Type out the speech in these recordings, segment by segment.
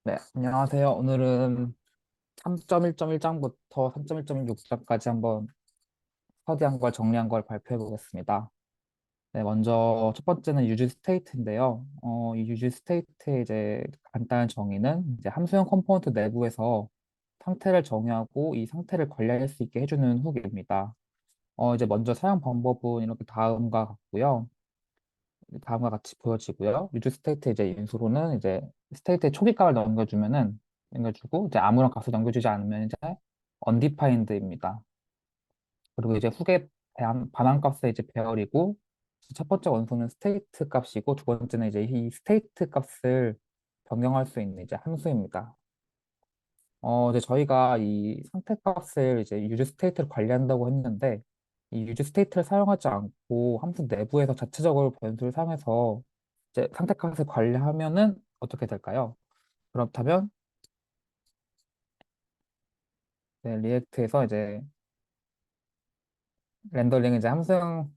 네, 안녕하세요. 오늘은 3.1.1장부터 3.1.6장까지 한번 스터디한 걸 정리한 걸 발표해 보겠습니다. 네, 먼저 첫 번째는 유즈 스테이트인데요. 이 유즈 스테이트의 이제 간단한 정의는 이제 함수형 컴포넌트 내부에서 상태를 정의하고 이 상태를 관리할 수 있게 해주는 훅입니다. 이제 먼저 사용 방법은 이렇게 다음과 같고요. 다음과 같이 보여지고요. 유즈 스테이트 이제 인수로는 이제 스테이트의 초기값을 넘겨주고 이제 아무런 값을 넘겨주지 않으면 이제 undefined입니다. 그리고 이제 후계 반환값의 이제 배열이고 첫 번째 원소는 스테이트 값이고 두 번째는 이제 이 스테이트 값을 변경할 수 있는 이제 함수입니다. 이제 저희가 이 상태 값을 이제 유즈 스테이트를 관리한다고 했는데 이 유즈 스테이트를 사용하지 않고 함수 내부에서 자체적으로 변수를 사용해서 이제 상태 값을 관리하면은 어떻게 될까요? 그렇다면 네, 리액트에서 이제 렌더링 이제 함수형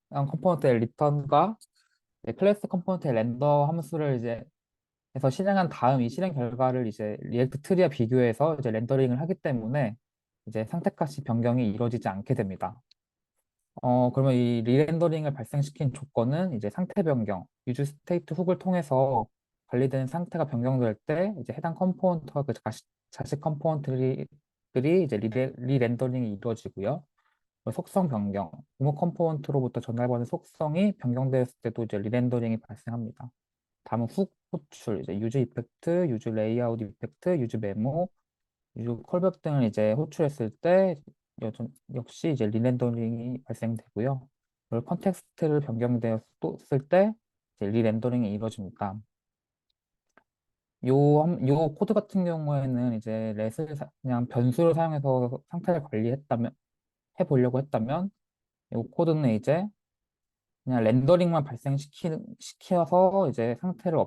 컴포넌트의 리턴과 클래스 컴포넌트의 렌더 함수를 이제 해서 실행한 다음 이 실행 결과를 이제 리액트 트리와 비교해서 이제 렌더링을 하기 때문에 이제 상태 값이 변경이 이루어지지 않게 됩니다. 그러면 이 리렌더링을 발생시킨 조건은 이제 상태 변경, 유즈 스테이트 훅을 통해서 관리된 상태가 변경될 때 이제 해당 컴포넌트와 그 자식 컴포넌트들이 이제 리렌더링이 이루어지고요. 그리고 속성 변경, 부모 컴포넌트로부터 전달받은 속성이 변경되었을 때도 이제 리렌더링이 발생합니다. 다음은 훅 호출, 이제 유즈 이펙트, 유즈 레이아웃 이펙트, 유즈 메모, 유저 콜백 등을 이제 호출했을 때 역시 이제 리렌더링이 발생되고요. 그리고 컨텍스트를 변경되었을 때 이제 리렌더링이 이루어집니다. 요 코드 같은 경우에는 이제 그냥 변수를 사용해서 상태를 해보려고 했다면 요 코드는 이제 그냥 렌더링만 시켜서 이제 상태를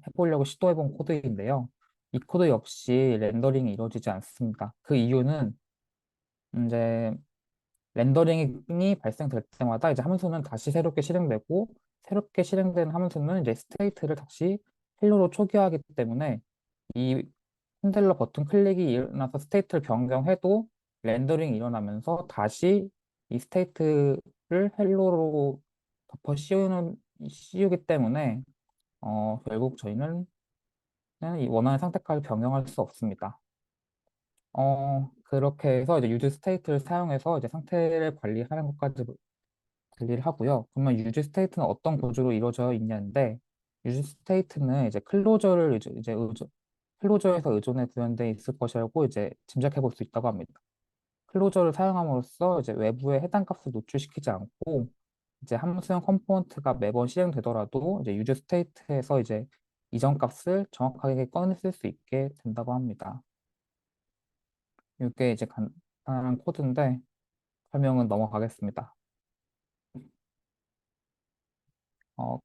해보려고 시도해본 코드인데요. 이 코드 역시 렌더링이 이루어지지 않습니다. 그 이유는 이제 렌더링이 발생될 때마다 이제 함수는 다시 새롭게 실행되고 새롭게 실행된 함수는 이제 스테이트를 다시 헬로로 초기화하기 때문에 이 핸들러 버튼 클릭이 일어나서 스테이트를 변경해도 렌더링이 일어나면서 다시 이 스테이트를 헬로로 씌우기 때문에 결국 저희는 이 원하는 상태까지 변경할 수 없습니다. 그렇게 해서 이제 유즈 스테이트를 사용해서 이제 상태를 관리를 하고요. 그러면 유즈 스테이트는 어떤 구조로 이루어져 있냐인데, 유즈 스테이트는 이제 클로저에서 의존에 구현되어 있을 것이라고 이제 짐작해 볼 수 있다고 합니다. 클로저를 사용함으로써 이제 외부에 해당 값을 노출시키지 않고, 이제 함수형 컴포넌트가 매번 실행되더라도 이제 유즈 스테이트에서 이제 이전 값을 정확하게 꺼내 쓸 수 있게 된다고 합니다. 이게 이제 간단한 코드인데 설명은 넘어가겠습니다.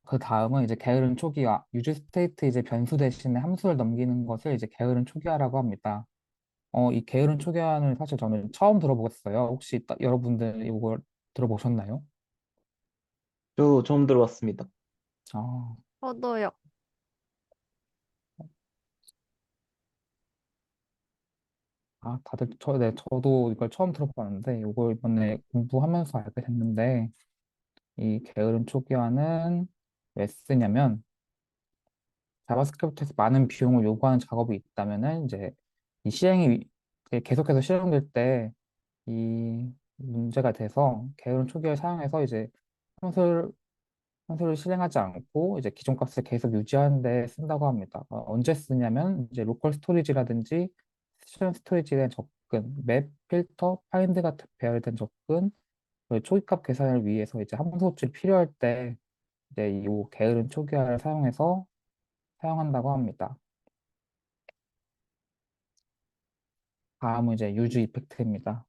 그 다음은 이제 게으른 초기화, 유즈 스테이트 이제 변수 대신에 함수를 넘기는 것을 이제 게으른 초기화라고 합니다. 이 게으른 초기화는 사실 저는 처음 들어보겠어요. 혹시 여러분들 이걸 들어보셨나요? 저 처음 들어봤습니다. 아, 저도요. 네, 저도 이걸 처음 들어봤는데 이걸 이번에 공부하면서 알게 됐는데 이 게으른 초기화는 왜 쓰냐면 자바스크립트에서 많은 비용을 요구하는 작업이 있다면은 이제 이 계속해서 실행될 때 이 문제가 돼서 게으른 초기화를 사용해서 이제 함수를, 함수를 실행하지 않고 이제 기존 값을 계속 유지하는 데 쓴다고 합니다. 언제 쓰냐면 이제 로컬 스토리지라든지 세션 스토리지에 대한 접근, 맵, 필터, 파인드 같은 배열된 접근, 그리고 초기값 계산을 위해서 이제 함수 호출이 필요할 때 이제 이 게으른 초기화를 사용한다고 합니다. 다음은 이제 유즈 이펙트입니다.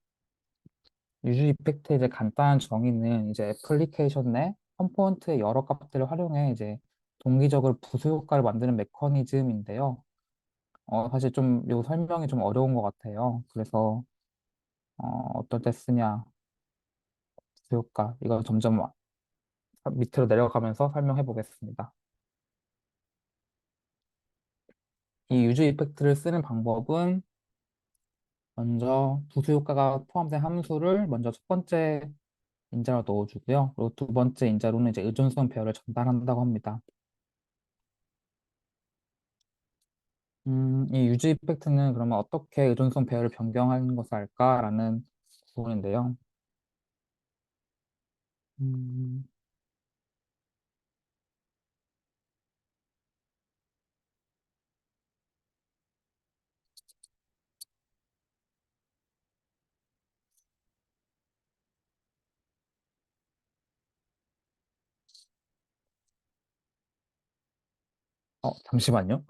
유즈 이펙트의 이제 간단한 정의는 이제 애플리케이션 내 컴포넌트의 여러 값들을 활용해 이제 동기적으로 부수 효과를 만드는 메커니즘인데요. 사실 좀 요 설명이 좀 어려운 것 같아요. 그래서 어떨 때 쓰냐, 부수 효과 이거 점점 밑으로 내려가면서 설명해 보겠습니다. 이 유즈 이펙트를 쓰는 방법은 먼저 부수 효과가 포함된 함수를 먼저 첫 번째 인자로 넣어주고요. 그리고 두 번째 인자로는 이제 의존성 배열을 전달한다고 합니다. 이 유즈 이펙트는 그러면 어떻게 의존성 배열을 변경하는 것을 알까라는 부분인데요. 음, 잠시만요.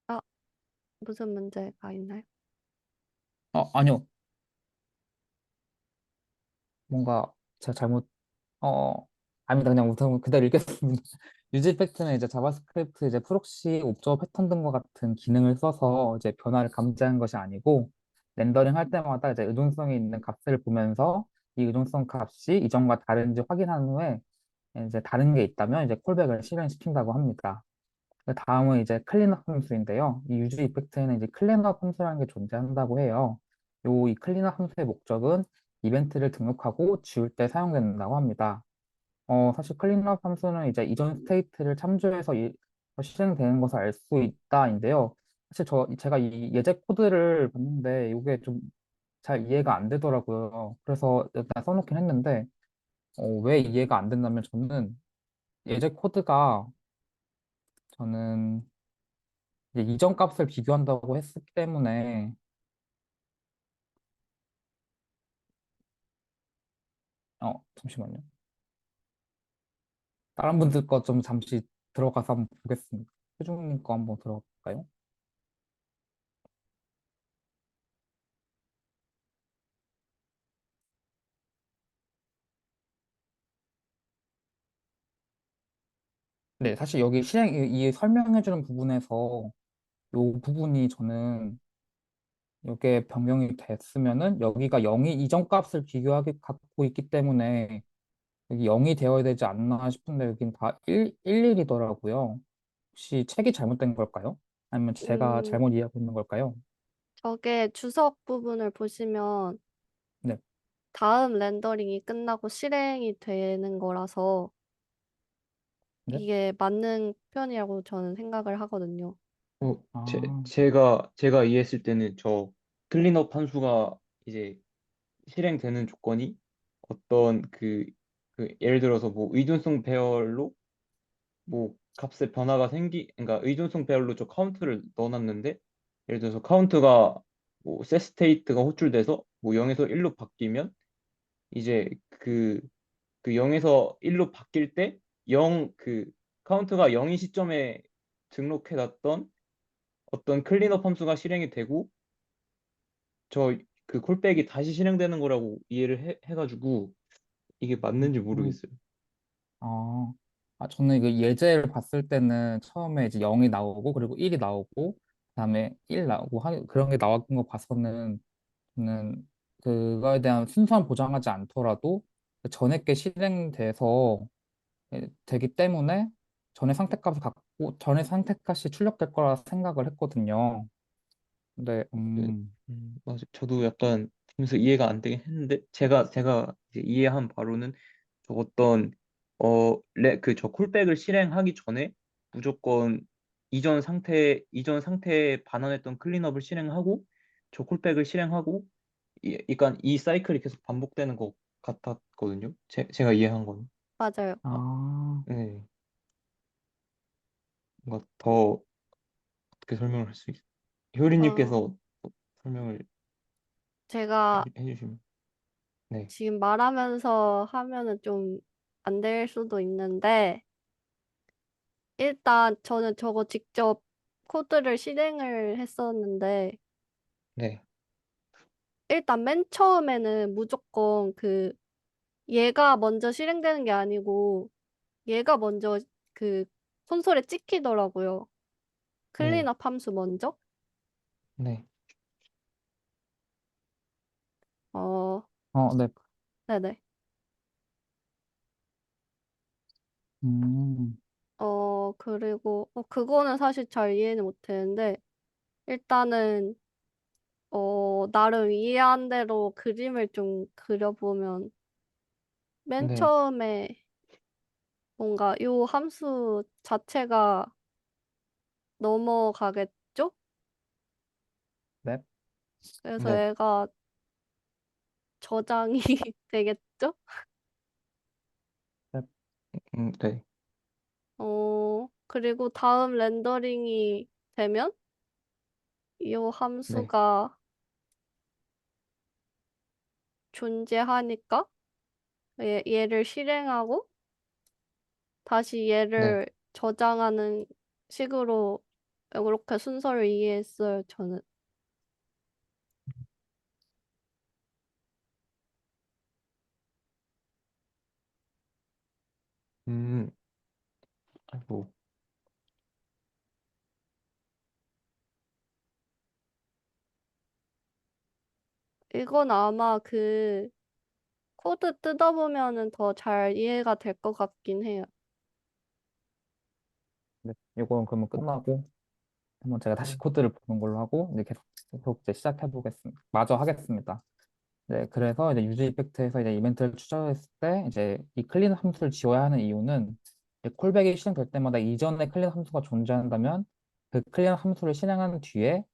아, 무슨 문제가 있나요? 아니요. 뭔가 제가 잘못, 어, 아닙니다. 그냥 우선 그대로 읽겠습니다. 유즈 팩트는 이제 자바스크립트 이제 프록시 옵저버 패턴 등과 같은 기능을 써서 이제 변화를 감지하는 것이 아니고 렌더링 할 때마다 이제 의존성이 있는 값을 보면서 이 의존성 값이 이전과 다른지 확인한 후에 이제 다른 게 있다면 이제 콜백을 실행시킨다고 합니다. 그 다음은 이제 클린업 함수인데요. 이 유즈 이펙트에는 이제 클린업 함수라는 게 존재한다고 해요. 이 클린업 함수의 목적은 이벤트를 등록하고 지울 때 사용된다고 합니다. 사실 클린업 함수는 이제 이전 스테이트를 참조해서 실행되는 것을 알 수 있다인데요. 사실 제가 이 예제 코드를 봤는데 이게 좀 잘 이해가 안 되더라고요. 그래서 일단 써놓긴 했는데 왜 이해가 안 된다면 저는 예제 코드가 저는 이제 이전 값을 비교한다고 했기 때문에 잠시만요. 다른 분들 거 좀 잠시 들어가서 한번 보겠습니다. 표준님 거 한번 들어볼까요? 네, 사실 여기 이 설명해주는 부분에서 이 부분이 저는 이게 변경이 됐으면은 여기가 0이 이전 값을 비교하게 갖고 있기 때문에 여기 0이 되어야 되지 않나 싶은데 여긴 다 11이더라고요. 혹시 책이 잘못된 걸까요? 아니면 제가 음, 잘못 이해하고 있는 걸까요? 저게 주석 부분을 보시면 네. 다음 렌더링이 끝나고 실행이 되는 거라서 네? 이게 맞는 표현이라고 저는 생각을 하거든요. 아, 제가 이해했을 때는 저 클린업 함수가 이제 실행되는 조건이 어떤 예를 들어서 뭐 의존성 배열로 뭐 값의 변화가 그러니까 의존성 배열로 저 카운트를 넣어놨는데 예를 들어서 카운트가 뭐 셋 스테이트가 호출돼서 뭐 0에서 1로 바뀌면 이제 그 0에서 1로 바뀔 때 0, 카운트가 0인 시점에 등록해놨던 어떤 클린업 함수가 실행이 되고 저 그 콜백이 다시 실행되는 거라고 이해를 해가지고 이게 맞는지 음. 모르겠어요. 아, 저는 그 예제를 봤을 때는 처음에 이제 0이 나오고 그리고 1이 나오고 그다음에 1 나오고 그런 게 나왔던 거 봐서는 저는 그거에 대한 순수한 보장하지 않더라도 그 전에 게 실행돼서 되기 때문에 전에 상태값이 출력될 거라 생각을 했거든요. 근데 맞아. 저도 약간 보면서 이해가 안 되긴 했는데 제가 이제 이해한 바로는 저 어떤 저 콜백을 실행하기 전에 무조건 이전 상태에 반환했던 클린업을 실행하고 저 콜백을 실행하고 그러니까 이 사이클이 계속 반복되는 것 같았거든요. 제가 이해한 건. 맞아요. 아, 네. 뭔가 더 어떻게 설명을 할 수 있어요? 어, 효리님께서 설명을 제가 해주시면. 네. 지금 말하면서 하면은 좀 안 될 수도 있는데 일단 저는 저거 직접 코드를 실행을 했었는데 네. 일단 맨 처음에는 무조건 얘가 먼저 실행되는 게 아니고 얘가 먼저 그 콘솔에 찍히더라고요. 네. 클린업 함수 먼저. 네. 어, 네. 네네. 음, 그리고, 그거는 사실 잘 이해는 못했는데, 일단은, 나름 이해한 대로 그림을 좀 그려보면, 맨 네, 처음에 뭔가 요 함수 자체가 넘어가겠죠? 네. 그래서 네, 얘가 저장이 되겠죠? 네. 네, 그리고 다음 렌더링이 되면 이 네, 함수가 존재하니까 얘를 실행하고 다시 네. 얘를 저장하는 식으로 이렇게 순서를 이해했어요, 저는. 음, 아이고, 이건 아마 그 코드 뜯어보면은 더 잘 이해가 될 것 같긴 해요. 네. 이건 그러면 끝나고 한번 제가 다시 코드를 보는 걸로 하고 이제 계속 이제 시작해 보겠습니다. 마저 하겠습니다. 네, 그래서 이제 유즈 이펙트에서 이제 이벤트를 추적했을 때 이제 이 클린 함수를 지워야 하는 이유는 이제 콜백이 실행될 때마다 이전에 클린 함수가 존재한다면 그 클린 함수를 실행한 뒤에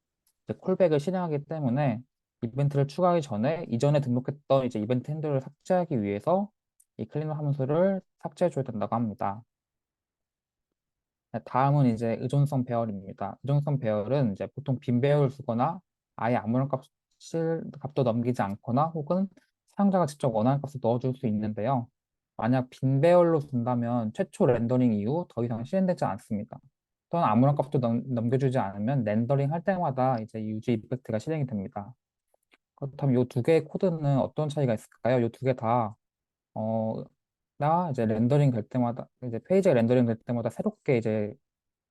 이제 콜백을 실행하기 때문에 이벤트를 추가하기 전에 이전에 등록했던 이제 이벤트 핸들을 삭제하기 위해서 이 클린 함수를 삭제해 줘야 된다고 합니다. 네, 다음은 이제 의존성 배열입니다. 의존성 배열은 이제 보통 빈 배열을 주거나 아예 아무런 값도 넘기지 않거나 혹은 사용자가 직접 원하는 값을 넣어줄 수 있는데요. 만약 빈 배열로 둔다면 최초 렌더링 이후 더 이상 실행되지 않습니다. 또한 아무런 값도 넘겨주지 않으면 렌더링 할 때마다 이제 유즈 이펙트가 실행이 됩니다. 그렇다면 이 두 개의 코드는 어떤 차이가 있을까요? 이 두 개 다, 이제 렌더링 될 때마다, 이제 페이지가 렌더링 될 때마다 새롭게 이제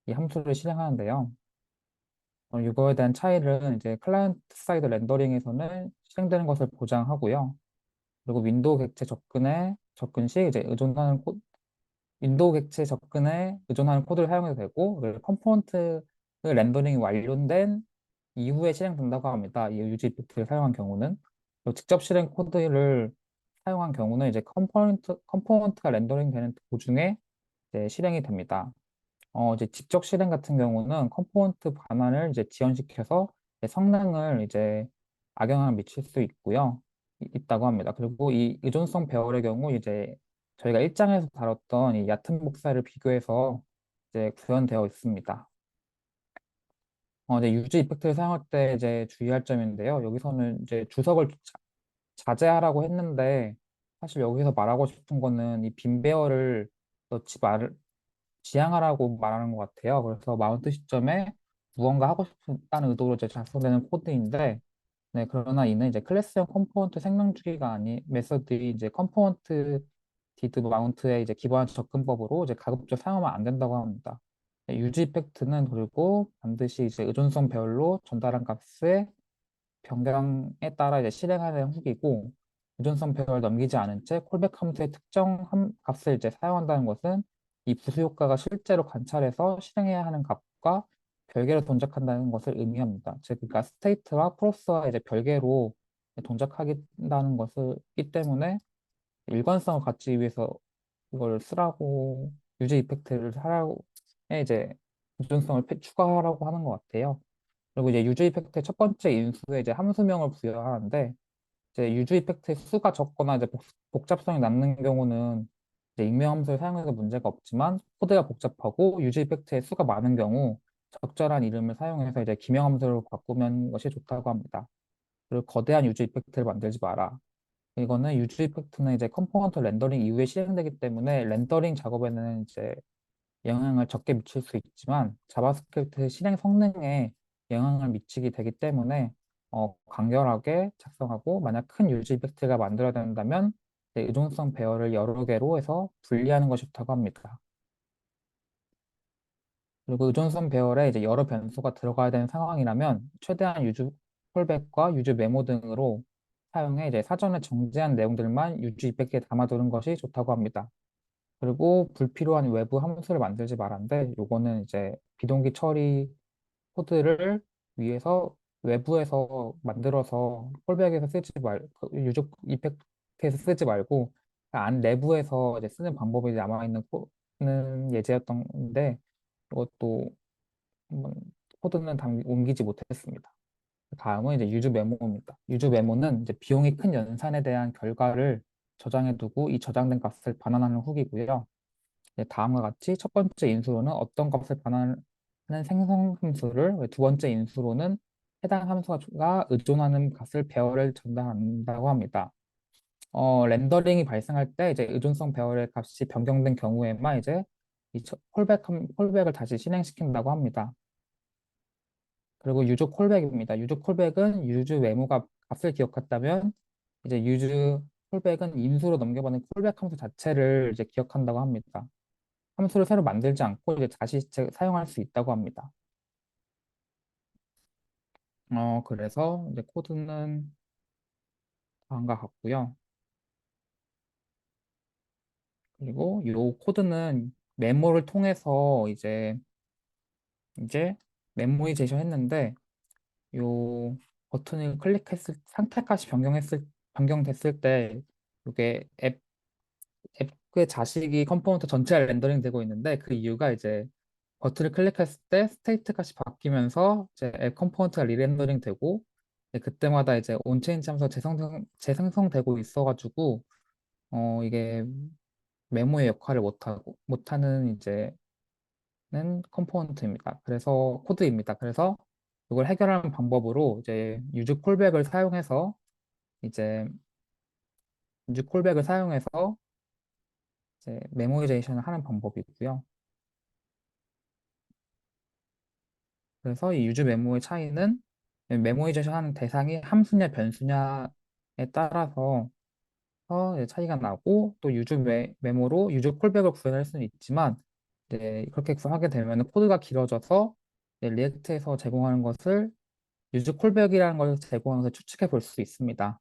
이 함수를 실행하는데요. 이거에 대한 차이는 이제 클라이언트 사이드 렌더링에서는 실행되는 것을 보장하고요. 그리고 접근 시 이제 윈도우 객체 접근에 의존하는 코드를 사용해도 되고, 그리고 컴포넌트 렌더링이 완료된 이후에 실행된다고 합니다. 이 유지 이펙트를 사용한 경우는. 그리고 직접 실행 코드를 사용한 경우는 이제 컴포넌트가 렌더링 되는 도중에 이제 실행이 됩니다. 이제 직접 실행 같은 경우는 컴포넌트 반환을 이제 지연시켜서 이제 성능을 이제 악영향을 미칠 수 있다고 합니다. 그리고 이 의존성 배열의 경우 이제 저희가 1장에서 다뤘던 이 얕은 복사를 비교해서 이제 구현되어 있습니다. 이제 유즈 이펙트를 사용할 때 이제 주의할 점인데요. 여기서는 이제 주석을 자제하라고 했는데 사실 여기서 말하고 싶은 거는 이 빈 배열을 넣지 말 지향하라고 말하는 것 같아요. 그래서 마운트 시점에 무언가 하고 싶다는 의도로 이제 작성되는 코드인데, 네, 그러나 이는 이제 클래스형 컴포넌트 생명 주기가 아닌 메서드이 이제 컴포넌트 디드 마운트의 이제 기본 접근법으로 이제 가급적 사용하면 안 된다고 합니다. 네, 유지 이펙트는 그리고 반드시 이제 의존성 배열로 전달한 값의 변경에 따라 이제 실행하는 후기고 유전성 배열을 넘기지 않은 채 콜백 함수의 특정 값을 이제 사용한다는 것은 이 부수 효과가 실제로 관찰해서 실행해야 하는 값과 별개로 동작한다는 것을 의미합니다. 즉, 그러니까 스테이트와 프로스와 이제 별개로 동작하긴다는 것이기 때문에 일관성을 갖기 위해서 이걸 쓰라고 유지 이펙트를 하라고 이제 유전성을 추가하라고 하는 것 같아요. 그리고 이제 유즈 이펙트의 첫 번째 인수에 이제 함수명을 부여하는데 이제 유즈 이펙트의 수가 적거나 이제 복잡성이 남는 경우는 이제 익명 함수를 사용해서 문제가 없지만 코드가 복잡하고 유즈 이펙트의 수가 많은 경우 적절한 이름을 사용해서 이제 기명 함수로 바꾸는 것이 좋다고 합니다. 그리고 거대한 유즈 이펙트를 만들지 마라. 이거는 유즈 이펙트는 이제 컴포넌트 렌더링 이후에 실행되기 때문에 렌더링 작업에는 이제 영향을 적게 미칠 수 있지만 자바스크립트 실행 성능에 영향을 미치게 되기 때문에 간결하게 작성하고 만약 큰 유지 이펙트가 만들어야 된다면 이제 의존성 배열을 여러 개로 해서 분리하는 것이 좋다고 합니다. 그리고 의존성 배열에 이제 여러 변수가 들어가야 되는 상황이라면 최대한 유즈 콜백과 유즈 메모 등으로 사용해 이제 사전에 정제한 내용들만 유주 이펙트에 담아두는 것이 좋다고 합니다. 그리고 불필요한 외부 함수를 만들지 말았는데 요거는 이제 비동기 처리 코드를 위해서 외부에서 만들어서 콜백에서 쓰지 그 유저 이펙트에서 쓰지 말고 안 내부에서 이제 쓰는 방법이 남아있는 는 예제였던데 이것도 한번 코드는 옮기지 못했습니다. 다음은 이제 유주 메모입니다. 유주 메모는 이제 비용이 큰 연산에 대한 결과를 저장해 두고 이 저장된 값을 반환하는 후기고요. 네, 다음과 같이 첫 번째 인수로는 어떤 값을 반환하는 생성 함수를, 두 번째 인수로는 해당 함수가 의존하는 값을 배열을 전달한다고 합니다. 렌더링이 발생할 때 이제 의존성 배열의 값이 변경된 경우에만 이제 콜백을 다시 실행시킨다고 합니다. 그리고 유저 콜백입니다. 유저 콜백은 유즈 메모가 값을 기억했다면 이제 유즈 콜백은 인수로 넘겨받는 콜백 함수 자체를 이제 기억한다고 합니다. 함수를 새로 만들지 않고 이제 다시 사용할 수 있다고 합니다. 그래서 이제 코드는 다음과 같고요. 그리고 이 코드는 메모를 통해서 이제 메모이제이션 했는데 요 버튼을 클릭했을 상태까지 변경됐을 때 이게 앱의 자식이 컴포넌트 전체가 렌더링 되고 있는데 그 이유가 이제 버튼을 클릭했을 때 스테이트 값이 바뀌면서 이제 앱 컴포넌트가 리렌더링 되고 그때마다 이제 온체인지 하면서 재생성되고 있어가지고 이게 메모의 역할을 못하는 이제는 컴포넌트입니다. 그래서 코드입니다. 그래서 이걸 해결하는 방법으로 이제 이제 유즈 콜백을 사용해서 이제 메모이제이션을 하는 방법이고요. 그래서 이 유즈 메모의 차이는 메모이제이션 하는 대상이 함수냐 변수냐에 따라서 이제 차이가 나고 또 메모로 유즈 콜백을 구현할 수는 있지만 이제 그렇게 구현하게 되면 코드가 길어져서 이제 리액트에서 제공하는 것을 유즈 콜백이라는 걸 제공하면서 추측해 볼 수 있습니다.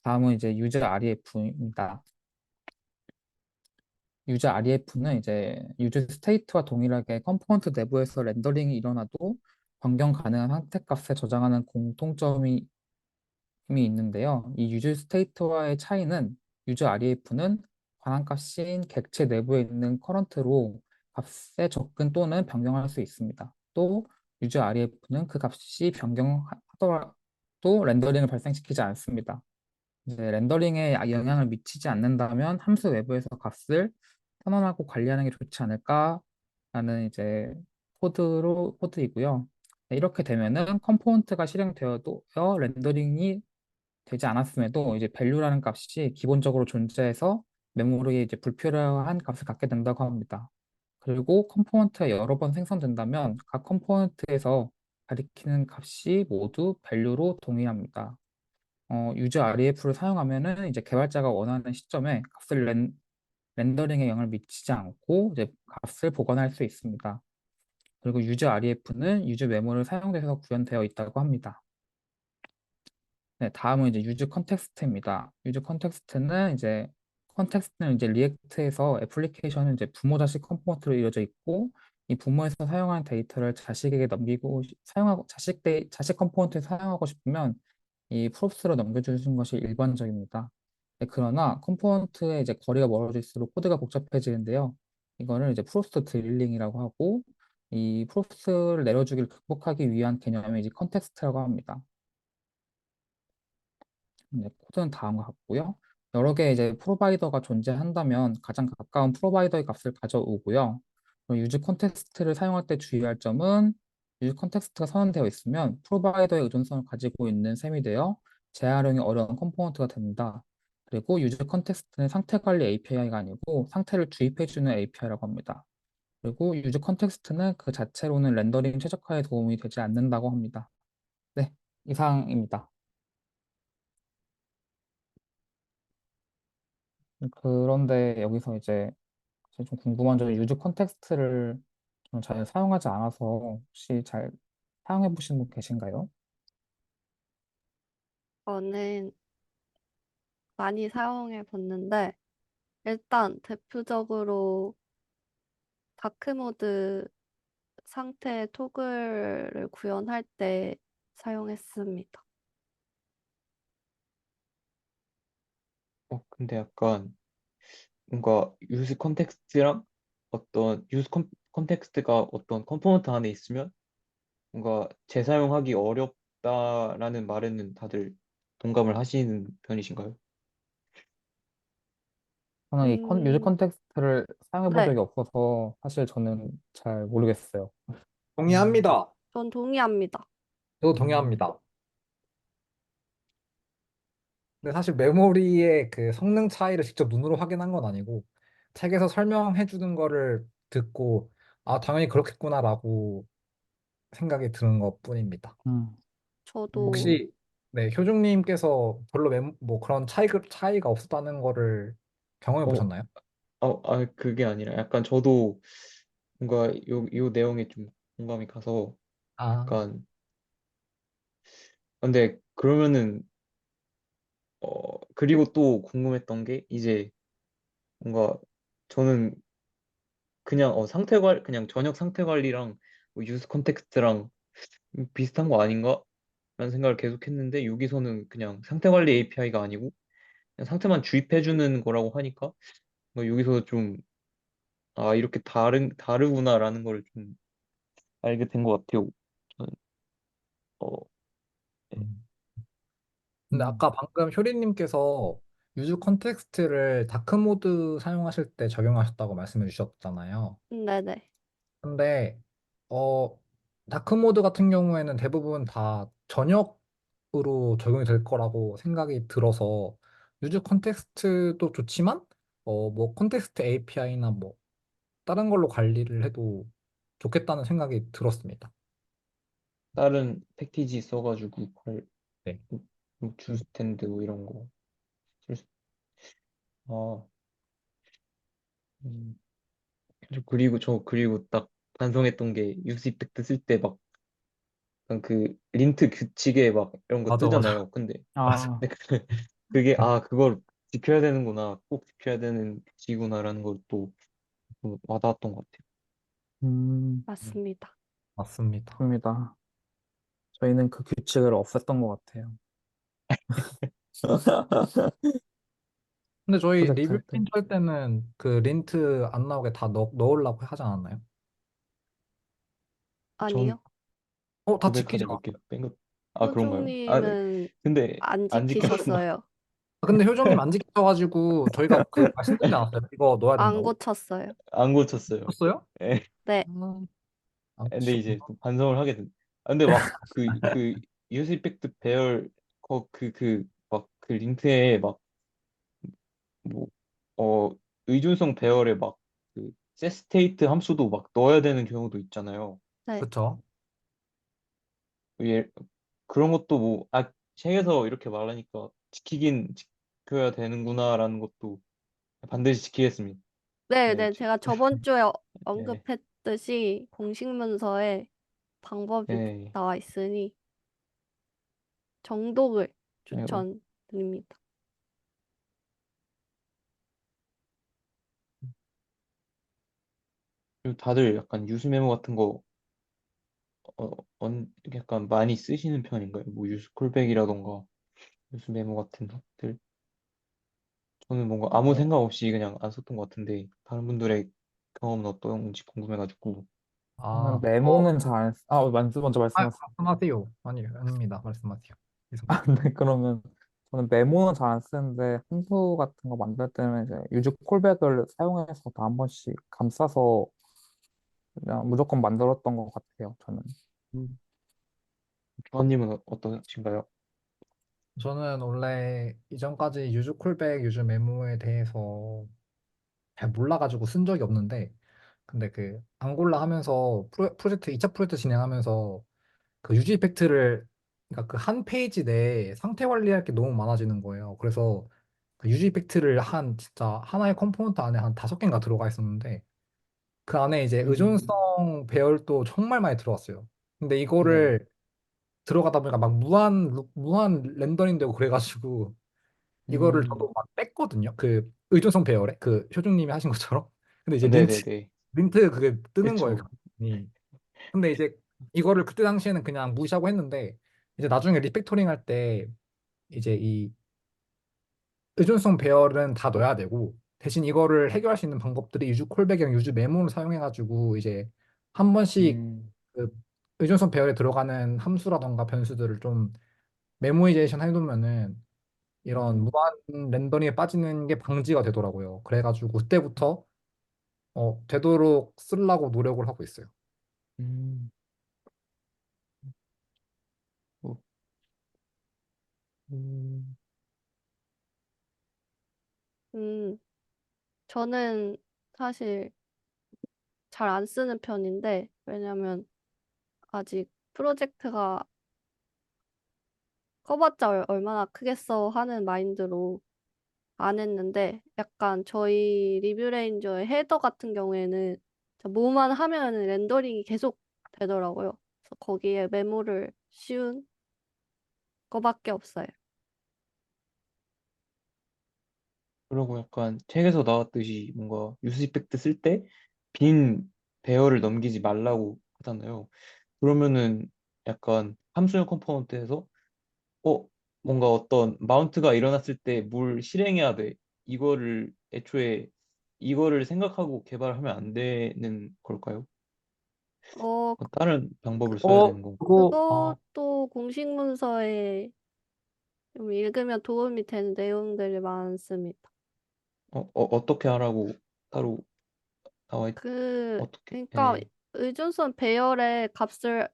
다음은 이제 유즈 REF입니다. 유즈 REF는 이제 유즈 스테이트와 동일하게 컴포넌트 내부에서 렌더링이 일어나도 변경 가능한 상태 값에 저장하는 공통점이 있는데요. 이 유즈 스테이트와의 차이는 유즈 REF는 관한값인 객체 내부에 있는 커런트로 값의 접근 또는 변경할 수 있습니다. 또 유즈 REF는 그 값이 변경하더라도 렌더링을 발생시키지 않습니다. 이제 렌더링에 영향을 미치지 않는다면 함수 외부에서 값을 선언하고 관리하는 게 좋지 않을까라는 이제 코드이고요. 네, 이렇게 되면은 컴포넌트가 실행되어도 렌더링이 되지 않았음에도 이제 value라는 값이 기본적으로 존재해서 메모리에 이제 불필요한 값을 갖게 된다고 합니다. 그리고 컴포넌트가 여러 번 생성된다면 각 컴포넌트에서 가리키는 값이 모두 value로 동일합니다. 유저 REF를 사용하면은 이제 개발자가 원하는 시점에 렌더링에 영향을 미치지 않고 이제 값을 보관할 수 있습니다. 그리고 유저 REF는 유저 메모를 사용돼서 구현되어 있다고 합니다. 네, 다음은 이제 유즈 컨텍스트입니다. 컨텍스트는 이제 리액트에서 애플리케이션은 이제 부모 자식 컴포넌트로 이루어져 있고 이 부모에서 사용한 데이터를 자식에게 넘기고 사용하고 자식 컴포넌트에 사용하고 싶으면 이 프롭스로 넘겨주는 것이 일반적입니다. 네, 그러나 컴포넌트의 이제 거리가 멀어질수록 코드가 복잡해지는데요. 이거를 이제 프로스트 드릴링이라고 하고 이 프롭스를 내려주기를 극복하기 위한 개념이 이제 컨텍스트라고 합니다. 네, 코드는 다음과 같고요. 여러 개의 이제 프로바이더가 존재한다면 가장 가까운 프로바이더의 값을 가져오고요. 그리고 유즈 컨텍스트를 사용할 때 주의할 점은 유즈 컨텍스트가 선언되어 있으면 프로바이더의 의존성을 가지고 있는 셈이 되어 재활용이 어려운 컴포넌트가 됩니다. 그리고 유즈 컨텍스트는 상태 관리 API가 아니고 상태를 주입해주는 API라고 합니다. 그리고 유즈 컨텍스트는 그 자체로는 렌더링 최적화에 도움이 되지 않는다고 합니다. 네, 이상입니다. 그런데 여기서 이제 좀 궁금한 점이 유즈 컨텍스트를 좀 잘 사용하지 않아서 혹시 잘 사용해 보신 분 계신가요? 저는 많이 사용해 봤는데, 일단 대표적으로 다크모드 상태 토글을 구현할 때 사용했습니다. 근데 약간 뭔가 유즈 컨텍스트랑 컨텍스트가 어떤 컴포넌트 안에 있으면 뭔가 재사용하기 어렵다라는 말에는 다들 동감을 하시는 편이신가요? 저는 유즈 음, 컨텍스트를 사용해 본 네, 적이 없어서 사실 저는 잘 모르겠어요. 동의합니다. 전 동의합니다. 저도 동의합니다. 근데 사실 메모리의 그 성능 차이를 직접 눈으로 확인한 건 아니고 책에서 설명해 주는 거를 듣고 아, 당연히 그렇겠구나라고 생각이 드는 것뿐입니다. 음, 저도, 음, 혹시 네, 효중님께서 별로 뭐 그런 차이가 없었다는 거를 경험해 어, 보셨나요? 그게 아니라 약간 저도 뭔가 요 내용에 좀 공감이 가서 아, 약간 근데 그러면은 그리고 또 궁금했던 게 이제 뭔가 저는 그냥 그냥 저녁 상태 관리랑 뭐 유즈 컨텍스트랑 비슷한 거 아닌가? 라는 생각을 계속 했는데 여기서는 그냥 상태 관리 API가 아니고 그냥 상태만 주입해 주는 거라고 하니까 여기서 좀 이렇게 다르구나라는 걸 좀 알게 된 것 같아요. 저는 어, 네. 음. 근데 음. 아까 방금 효리님께서 유즈 컨텍스트를 다크 모드 사용하실 때 적용하셨다고 말씀해 주셨잖아요. 네네. 근데 어 다크 모드 같은 경우에는 대부분 다 전역으로 적용이 될 거라고 생각이 들어서 유즈 컨텍스트도 좋지만 뭐 컨텍스트 API나 뭐 다른 걸로 관리를 해도 좋겠다는 생각이 들었습니다. 다른 패키지 써가지고 네. 뭐 주스탠드 뭐 이런 거 쓸 수, 아, 음. 그리고 딱 반성했던 게 유스 이펙트 쓸 때 막 그 린트 규칙에 막 이런 거 맞아, 맞아, 뜨잖아요. 근데 맞아. 아, 근데 그게 그걸 지켜야 되는구나, 꼭 지켜야 되는 규칙이구나라는 걸 또 와닿았던 것 같아요. 음, 맞습니다. 맞습니다. 맞습니다. 저희는 그 규칙을 없앴던 것 같아요. 근데 저희 프로젝트 리뷰 할 때. 린트 할 때는 그 린트 안 나오게 다 넣으려고 하지 않았나요? 전 아니요. 다 지키지 고백하자 몇 개 않았어요? 뺀 것. 그런가요? 네. 소중님은 근데 안 안 지켰나? 지키셨어요. 근데 효정님 안 지켜가지고 저희가 그 말씀드리지 않았어요? 이거 넣어야 안 된다고? 고쳤어요. 안 고쳤어요. 쳤어요? 예. 네, 안 근데 이제 치셨구나. 또 반성을 하게 된. 근데 막 그 유스 이펙트 배열 막 그 린트에 막 뭐 의존성 배열에 막 그 세스테이트 함수도 막 넣어야 되는 경우도 있잖아요. 네, 그쵸? 예, 그런 것도 책에서 이렇게 말하니까 지키긴 지켜야 되는구나라는 것도 반드시 지키겠습니다. 네, 네, 네. 제가 저번 주에 예, 언급했듯이 공식 문서에 방법이 예, 나와 있으니 정독을 예. 추천드립니다. 그리고 다들 약간 유스 메모 같은 거 약간 많이 쓰시는 편인가요? 뭐 유스 콜백이라던가 유스 메모 같은 것들. 저는 뭔가 아무 어, 생각 없이 그냥 안 썼던 것 같은데 다른 분들의 경험은 어떤지 궁금해가지고. 저는 아, 메모는 잘 안, 먼저 말씀하세요. 말씀하세요. 아니, 아닙니다. 말씀하세요. 아, 네, 그러면 저는 메모는 잘 안 쓰는데 함수 같은 거 만들 때는 이제 유즈 콜백을 사용해서 다 한 번씩 감싸서 그냥 무조건 만들었던 것 같아요, 저는. 음. 주원님은 어떠신가요? 저는 원래 이전까지 유즈 콜백, 유즈 메모에 대해서 잘 몰라가지고 쓴 적이 없는데, 근데 그 앙골라 하면서 프로젝트 2차 프로젝트 진행하면서 그 유지 이펙트를, 그러니까 그 한 페이지 내에 상태 관리할 게 너무 많아지는 거예요. 그래서 그 유지 이펙트를 한 진짜 하나의 컴포넌트 안에 한 5개인가 들어가 있었는데 그 안에 이제 음, 의존성 배열도 정말 많이 들어갔어요. 근데 네. 이거를 들어가다 보니까 막 무한 렌더링 되고 그래가지고 이거를 저도 막 뺐거든요. 그 의존성 배열에 그 효중님이 하신 것처럼. 근데 이제 네네네. 민트 그게 뜨는 거예요. 그쵸. 경험이. 근데 이제 이거를 그때 당시에는 그냥 무시하고 했는데 이제 나중에 리팩토링 할 때 이제 이 의존성 배열은 다 넣어야 되고 대신 이거를 해결할 수 있는 방법들이 유주 콜백이랑 유주 메모를 사용해가지고 이제 한 번씩 음, 그 의존성 배열에 들어가는 함수라던가 변수들을 좀 메모이제이션 해놓으면은 이런 음, 무한 렌더링에 빠지는 게 방지가 되더라고요. 그래가지고 그때부터 되도록 쓰려고 노력을 하고 있어요. 음, 어, 음, 음, 저는 사실 잘 안 쓰는 편인데, 왜냐면 아직 프로젝트가 커봤자 얼마나 크겠어 하는 마인드로 안 했는데, 약간 저희 리뷰 레인저의 헤더 같은 경우에는 뭐만 하면 렌더링이 계속 되더라고요. 그래서 거기에 메모를 씌운 거밖에 없어요. 그러고 약간 책에서 나왔듯이 뭔가 유스 이펙트 쓸 때 빈 배열을 넘기지 말라고 하잖아요. 그러면은 약간 함수형 컴포넌트에서 어 뭔가 어떤 마운트가 일어났을 때 뭘 실행해야 돼. 이거를 애초에 이거를 생각하고 개발하면 안 되는 걸까요? 어, 다른 방법을 써야 되는 건가요? 그거 그것도 공식 문서에 좀 읽으면 도움이 되는 내용들이 많습니다. 어떻게 하라고 따로 나와 어떻게? 그러니까 예. 의존성 배열의 값을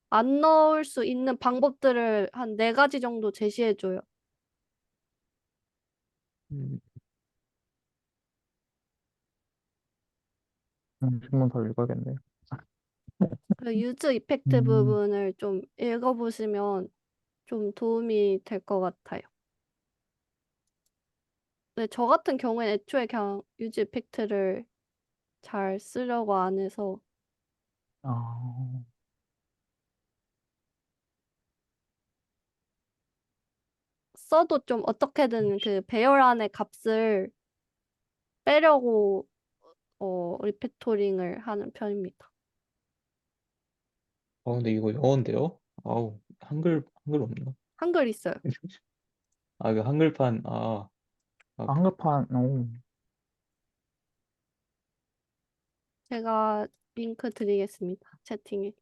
안 넣을 수 있는 방법들을 한 4가지 정도 제시해줘요. 음, 한번 더 읽어야겠네요. 그 유즈 이펙트 음, 부분을 좀 읽어보시면 좀 도움이 될 것 같아요. 근데 저 같은 경우엔 애초에 그냥 유즈 이펙트를 잘 쓰려고 안 해서 아, 써도 좀 어떻게든 그 배열 안의 값을 빼려고 리팩토링을 하는 편입니다. 근데 이거 영어인데요? 아우, 한글 없나? 한글 있어요. 그 한글판, 한글판, 오, 제가 링크 드리겠습니다. 채팅에.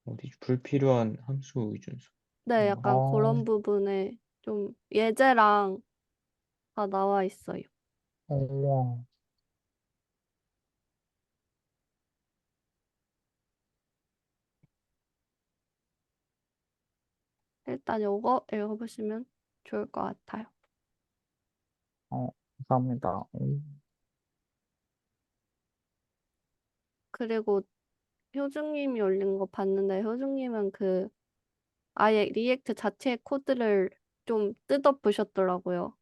어디 불필요한 함수 위준수. 네, 약간 아, 그런 부분에 좀 예제랑 다 나와 있어요. 우와, 일단 요거 읽어보시면 좋을 것 같아요. 어, 감사합니다. 그리고 효중님이 올린 거 봤는데 효중님은 그 아예 리액트 자체 코드를 좀 뜯어보셨더라고요.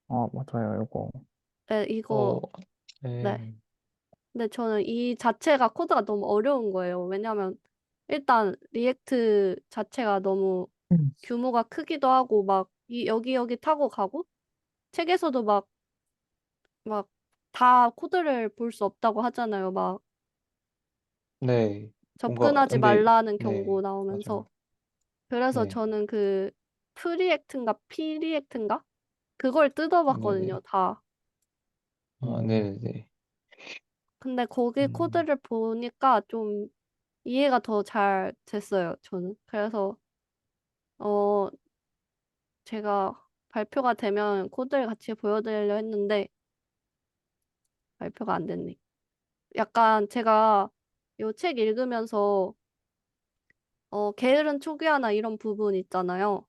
맞아요, 이거. 네, 어, 네. 네, 근데 저는 이 자체가 코드가 너무 어려운 거예요. 왜냐면 일단 리액트 자체가 너무 음. 규모가 크기도 하고 막 여기 타고 가고 책에서도 막 다 코드를 볼 수 없다고 하잖아요. 막 네. 뭔가, 접근하지 근데, 말라는 경고 네, 나오면서 맞아요. 그래서 네, 저는 그 프리액트인가 피리액트인가 그걸 네네. 뜯어봤거든요. 다. 음, 네네네. 근데 거기 음, 코드를 보니까 좀 이해가 더 잘 됐어요. 저는. 그래서 어 제가 발표가 되면 코드를 같이 보여드리려 했는데 발표가 안 됐네. 약간 제가 요 책 읽으면서 게으른 초기화나 이런 부분 있잖아요.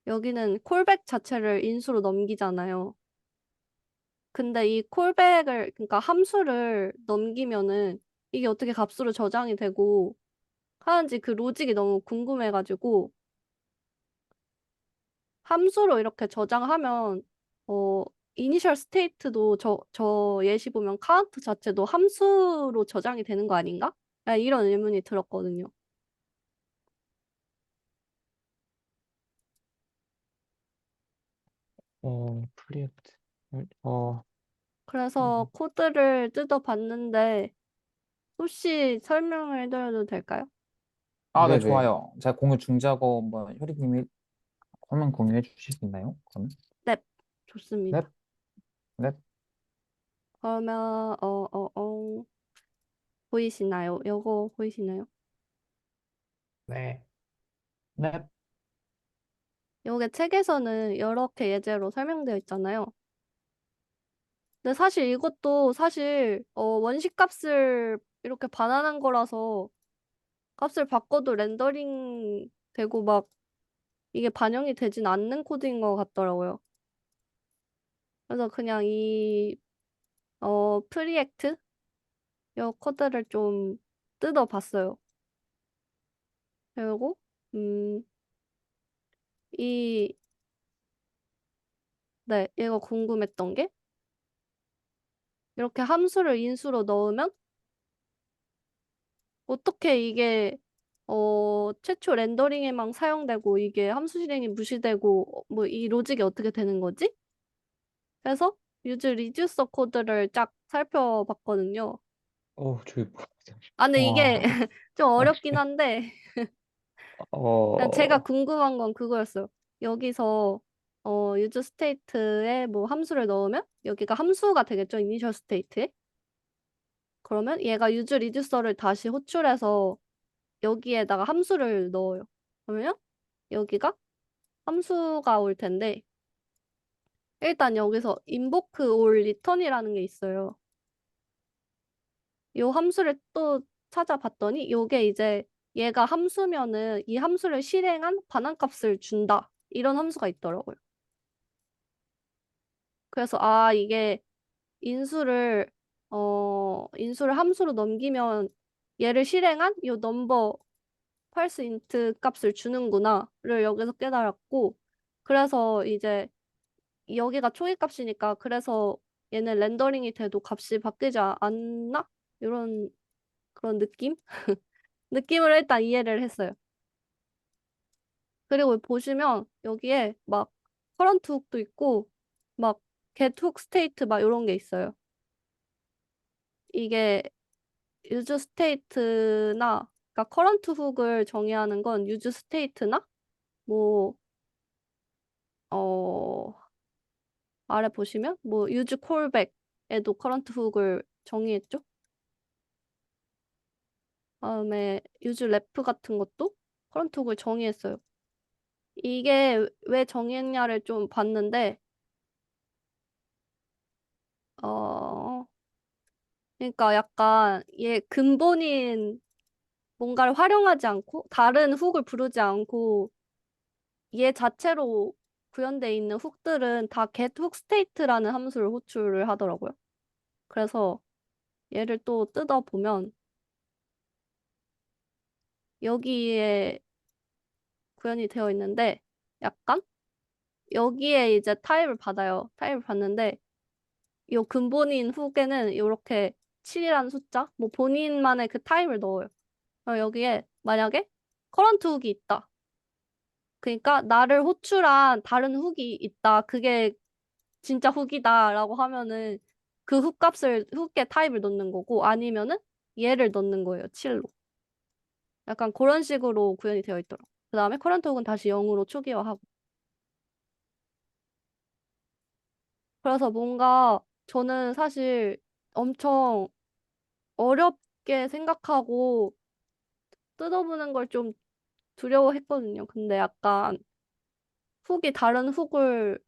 여기는 콜백 자체를 인수로 넘기잖아요. 근데 이 콜백을 그러니까 함수를 넘기면은 이게 어떻게 값으로 저장이 되고 하는지 그 로직이 너무 궁금해가지고 함수로 이렇게 저장하면 어 이니셜 스테이트도 저 예시 보면 카운트 자체도 함수로 저장이 되는 거 아닌가? 이런 의문이 들었거든요. 프리액트. 어, 그래서 코드를 뜯어봤는데 혹시 설명을 해드려도 될까요? 아, 네, 네네. 좋아요. 제가 공유 중지하고 한번 효리님이 화면 공유해 주실 수 있나요? 그러면? 네, 넵, 좋습니다. 넵, 그러면 보이시나요? 요거 보이시나요? 네. 넵. 요게 책에서는 이렇게 예제로 설명되어 있잖아요. 근데 사실 이것도 사실 원식 값을 이렇게 반환한 거라서 값을 바꿔도 렌더링 되고 막 이게 반영이 되진 않는 코드인 것 같더라고요. 그래서 그냥 이 프리액트 요 코드를 좀 뜯어봤어요. 그리고 음, 이 네, 얘가 궁금했던 게 이렇게 함수를 인수로 넣으면 어떻게 이게 최초 렌더링에만 사용되고 이게 함수 실행이 무시되고 뭐 이 로직이 어떻게 되는 거지? 그래서 유즈 리듀서 코드를 쫙 살펴봤거든요. 저기 뭐, 아, 근데 이게 와, 좀 아, 어렵긴 한데 그냥 제가 어, 궁금한 건 그거였어요. 여기서 유즈 스테이트에 뭐 함수를 넣으면 여기가 함수가 되겠죠, 이니셜 스테이트에. 그러면 얘가 유즈 리듀서를 다시 호출해서 여기에다가 함수를 넣어요. 그러면 여기가 함수가 올 텐데 일단 여기서 invoke or return이라는 게 있어요. 요 함수를 또 찾아봤더니 요게 이제 얘가 함수면은 이 함수를 실행한 반환값을 준다. 이런 함수가 있더라고요. 그래서 아 이게 인수를 인수를 함수로 넘기면 얘를 실행한 요 넘버 펄스 인트 값을 주는구나를 여기서 깨달았고 그래서 이제 여기가 초기 값이니까 그래서 얘는 렌더링이 돼도 값이 바뀌지 않나? 이런 그런 느낌? 느낌을 일단 이해를 했어요. 그리고 보시면 여기에 막 커런트 훅도 있고 막 get 훅 스테이트 막 이런 게 있어요. 이게 유즈 스테이트나 그러니까 커런트 훅을 정의하는 건 유즈 스테이트나 뭐 아래 보시면 뭐 유즈 콜백에도 커런트 훅을 정의했죠. 다음에 유즈 래프 같은 것도 커런트 훅을 정의했어요. 이게 왜 정의했냐를 좀 봤는데 어 그러니까 약간 얘 근본인 뭔가를 활용하지 않고 다른 훅을 부르지 않고 얘 자체로 구현돼 있는 훅들은 다 get 훅 state라는 함수를 호출을 하더라고요. 그래서 얘를 또 뜯어보면 여기에 구현이 되어 있는데 약간 여기에 이제 타입을 받아요. 타입을 받는데 요 근본인 훅에는 이렇게 7이라는 숫자 뭐 본인만의 그 타입을 넣어요. 여기에 만약에 커런트 훅이 있다. 그러니까 나를 호출한 다른 훅이 있다. 그게 진짜 훅이다라고 하면은 그 훅 값을 훅의 타입을 넣는 거고 아니면은 얘를 넣는 거예요. 7로. 약간 그런 식으로 구현이 되어 있더라고. 그다음에 커런트 훅은 다시 0으로 초기화하고. 그래서 뭔가 저는 사실 엄청 어렵게 생각하고 뜯어보는 걸 좀 두려워했거든요. 근데 약간 훅이 다른 훅을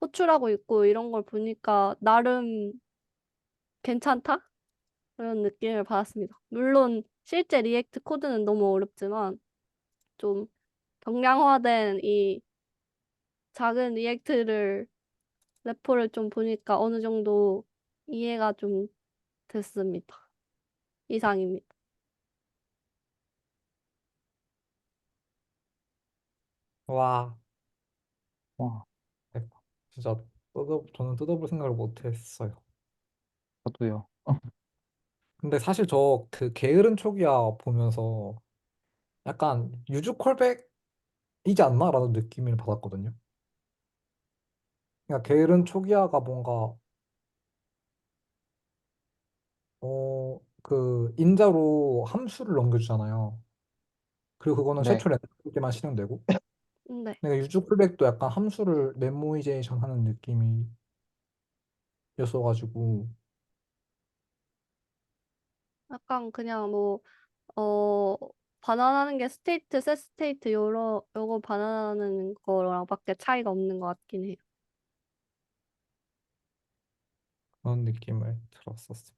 호출하고 있고 이런 걸 보니까 나름 괜찮다? 그런 느낌을 받았습니다. 물론 실제 리액트 코드는 너무 어렵지만 좀 경량화된 이 작은 리액트를 레포를 좀 보니까 어느 정도 이해가 좀 됐습니다. 이상입니다. 와, 와, 대박. 진짜 저는 뜯어볼 생각을 못 했어요. 저도요. 근데 사실 저 그 게으른 초기화 보면서 약간 유주 콜백이지 않나라는 느낌을 받았거든요. 그러니까 게으른 초기화가 뭔가 그 인자로 함수를 넘겨주잖아요. 그리고 그거는 네. 최초 렌더 때만 실행되고. 네. 내가 유즈 콜백도 약간 함수를 메모이제이션 하는 느낌이었어가지고. 약간 그냥 뭐, 어, 반환하는 게 스테이트, 셋 스테이트, 요거 반환하는 거랑밖에 차이가 없는 것 같긴 해요. 그런 느낌을 들었었습니다.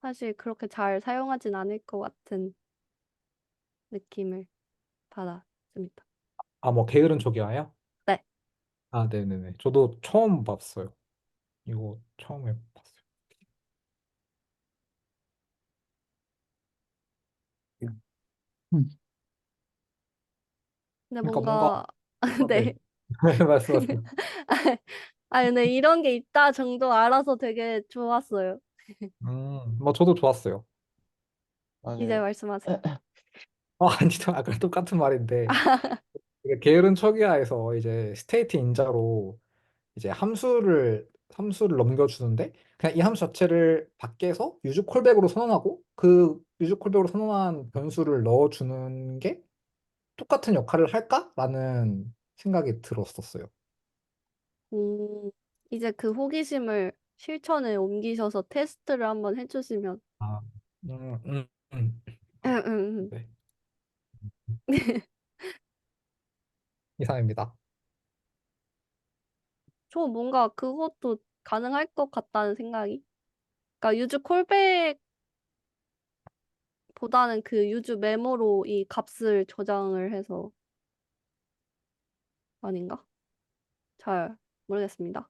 사실 그렇게 잘 사용하진 않을 것 같은 느낌을 받았습니다. 아, 뭐 게으른 초기화요? 네. 아, 네네네. 저도 처음 봤어요. 이거 처음에 봤어요. 음. 근데 그러니까 뭔가 뭔가, 네. 네. 말씀하세요. 아, 근데 이런 게 있다 정도 알아서 되게 좋았어요. 뭐 저도 좋았어요. 이제 맞아요. 말씀하세요. 아니죠. 아까 똑같은 말인데 이게 게으른 초기화에서 이제 스테이트 인자로 이제 함수를 넘겨주는데 그냥 이 함수 자체를 밖에서 유즈 콜백으로 선언하고 그 유즈 콜백으로 선언한 변수를 넣어주는 게 똑같은 역할을 할까라는 생각이 들었었어요. 음, 이제 그 호기심을 실천에 옮기셔서 테스트를 한번 해주시면. 아, 음, 음, 음. 네, 이상입니다. 저 뭔가 그것도 가능할 것 같다는 생각이. 그러니까 유즈 콜백보다는 그 유즈 메모로 이 값을 저장을 해서 아닌가? 잘 모르겠습니다.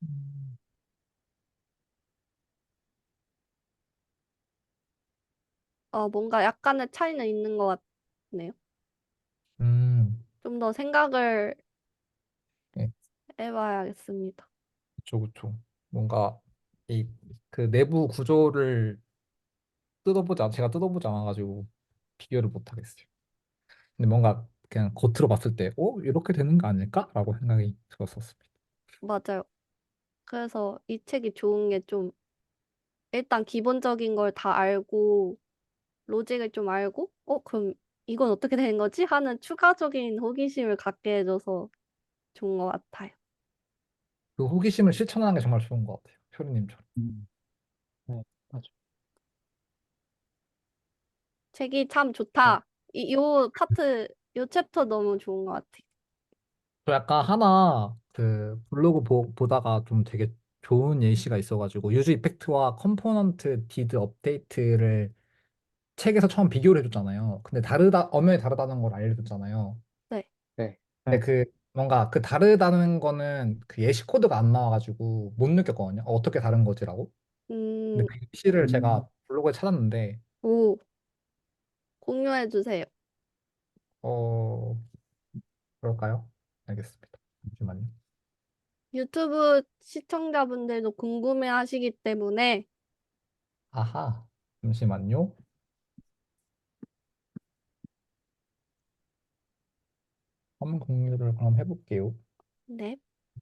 음, 뭔가 약간의 차이는 있는 것 같네요. 좀 더 생각을 네, 해봐야겠습니다. 그쵸, 그쵸. 뭔가 이 그 내부 구조를 제가 뜯어보지 않아가지고 비교를 못 하겠어요. 근데 뭔가 그냥 겉으로 봤을 때, 이렇게 되는 거 아닐까? 라고 생각이 들었었습니다. 맞아요. 그래서 이 책이 좋은 게 좀 일단 기본적인 걸 다 알고 로직을 좀 알고 그럼 이건 어떻게 되는 거지? 하는 추가적인 호기심을 갖게 해줘서 좋은 것 같아요. 그 호기심을 실천하는 게 정말 좋은 것 같아요. 표리님처럼. 음. 네, 맞아. 책이 참 어, 좋다. 요 파트, 요 챕터 너무 좋은 것 같아. 저 약간 하나 그 블로그 보다가 좀 되게 좋은 예시가 있어가지고 유즈 이펙트와 컴포넌트 디드 업데이트를 책에서 처음 비교를 해줬잖아요. 근데 엄연히 다르다는 걸 알려줬잖아요. 네. 네. 근데 네. 그 뭔가 그 다르다는 거는 그 예시 코드가 안 나와가지고 못 느꼈거든요. 어떻게 다른 거지라고. 근데 음, 그 예시를 음. 제가 블로그에 찾았는데 오, 공유해 주세요. 어 그럴까요? 알겠습니다. 잠시만요. 유튜브 시청자분들도 궁금해 하시기 때문에, 아하, 잠시만요. 화면 공유를 그럼 해볼게요. 네.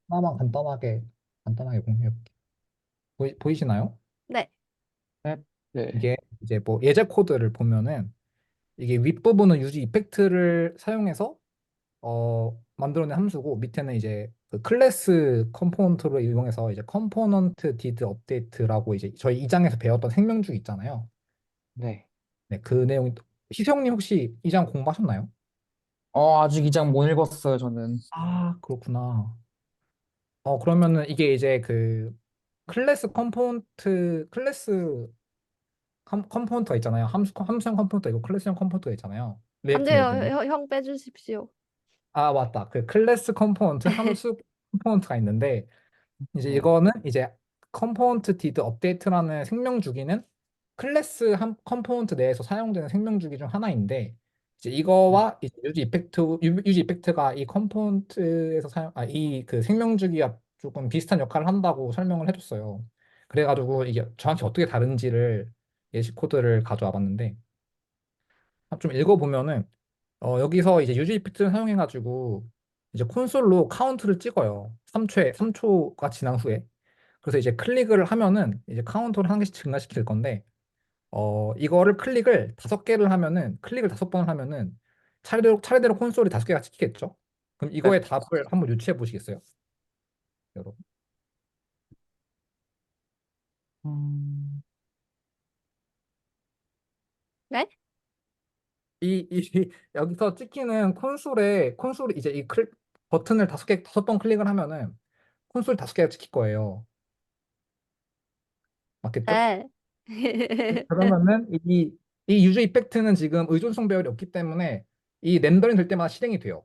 하나만 간단하게 공유해볼게요. 보이시나요? 네. 네. 네. 이게 이제 뭐 예제 코드를 보면은 이게 윗부분은 유지 이펙트를 사용해서 만들어낸 함수고 밑에는 이제 그 클래스 컴포넌트를 이용해서 이제 컴포넌트 디드 업데이트라고 이제 저희 2장에서 배웠던 생명주 있잖아요. 네. 네, 그 내용이 희성님 혹시 2장 공부하셨나요? 아직 이 장 못 읽었어요, 저는. 아, 그렇구나. 그러면은 이게 이제 그 클래스 컴포넌트가 있잖아요. 함수형 컴포넌트 있고 클래스형 컴포넌트가 있잖아요. 안 리액트 돼요. 내부에. 형 빼주십시오. 아, 맞다. 그 클래스 컴포넌트, 함수 컴포넌트가 있는데 이제 네. 이거는 이제 컴포넌트 디드 업데이트라는 생명 주기는 클래스 한 컴포넌트 내에서 사용되는 생명 주기 중 하나인데 이제 네. 이거와 이제 유지 이펙트가 이 컴포넌트에서 이 그 생명 주기와 조금 비슷한 역할을 한다고 설명을 해줬어요. 그래가지고 이게 정확히 어떻게 다른지를 예시 코드를 가져와 봤는데 좀 읽어보면은 여기서 이제 유즈 이펙트를 사용해가지고 이제 콘솔로 카운트를 찍어요. 3초가 지난 후에. 그래서 이제 클릭을 하면은 이제 카운터를 한 개씩 증가시킬 건데 이거를 클릭을 5개를 하면은 클릭을 5번을 하면은 차례대로 콘솔이 5개가 찍히겠죠? 그럼 네. 이거의 답을 한번 유추해 보시겠어요? 여러분. 음, 네? 여기서 찍히는 콘솔이 이제 버튼을 5번 클릭을 하면은 콘솔 5개가 찍힐 거예요. 맞겠죠? 네. 그러면은 이 유저 이펙트는 지금 의존성 배열이 없기 때문에 이 렌더링 될 때마다 실행이 돼요.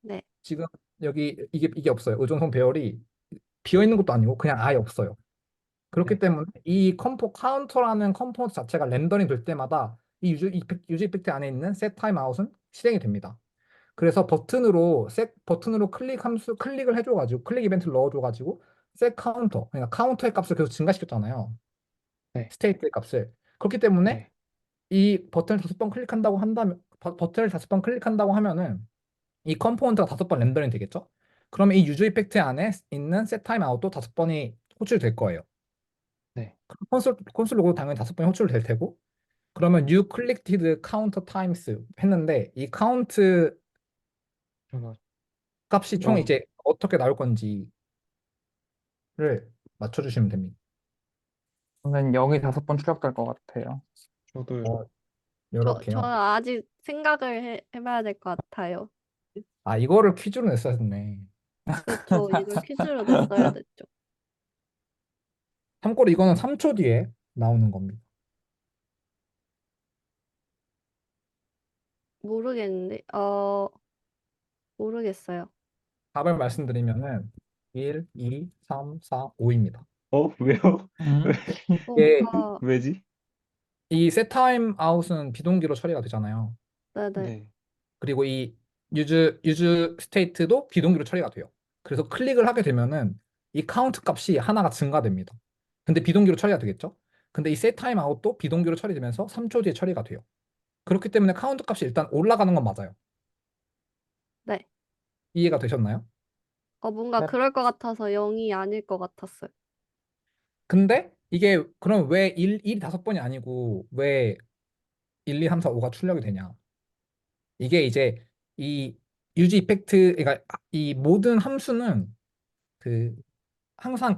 네. 지금 여기 이게 없어요. 의존성 배열이 비어 있는 것도 아니고 그냥 아예 없어요. 그렇기 네. 때문에 이 컴포 카운터라는 컴포넌트 자체가 렌더링 될 때마다 이 유저 이펙트 안에 있는 set timeout은 실행이 됩니다. 그래서 버튼으로 클릭을 해줘가지고 클릭 이벤트를 넣어줘가지고 set 카운터 그러니까 카운터의 값을 계속 증가시켰잖아요. 네. 스테이트의 값을. 그렇기 때문에 네. 이 버튼을 5번 클릭한다고 하면은 이 컴포넌트가 5번 렌더링 되겠죠? 그러면 이 유저 이펙트 안에 있는 set timeout도 5번이 호출될 거예요. 네. 콘솔 로고 당연히 5번이 호출될 테고 그러면 you collected count times 했는데 이 카운트 잠깐만. 값이 총 어, 이제 어떻게 나올 건지를 맞춰주시면 됩니다. 저는 0이 5번 출력될 것 같아요. 저도요. 어, 저는 이렇게요. 아직 생각을 해봐야 될 것 같아요. 아, 이거를 퀴즈로 냈어야 됐네. 그쵸. 이걸 퀴즈로 냈어야 됐죠. 참고로 이거는 3초 뒤에 나오는 겁니다. 모르겠는데, 모르겠어요. 답을 말씀드리면은 1, 2, 3, 4, 5입니다. 왜요? 왜, 음, 뭔가, 왜지? 이 set time out은 비동기로 처리가 되잖아요. 네네. 네. 그리고 이 유즈 스테이트도 비동기로 처리가 돼요. 그래서 클릭을 하게 되면은 이 카운트 값이 하나가 증가됩니다. 근데 비동기로 처리가 되겠죠? 근데 이 set time out도 비동기로 처리되면서 3초 뒤에 처리가 돼요. 그렇기 때문에 카운트 값이 일단 올라가는 건 맞아요. 네. 이해가 되셨나요? 뭔가 네. 그럴 것 같아서 0이 아닐 것 같았어요. 근데 이게 그럼 왜 1이 5번이 아니고 왜 1, 2, 3, 4, 5가 출력이 되냐? 이게 이제 이 유지 이펙트, 그러니까 이 모든 함수는 그 항상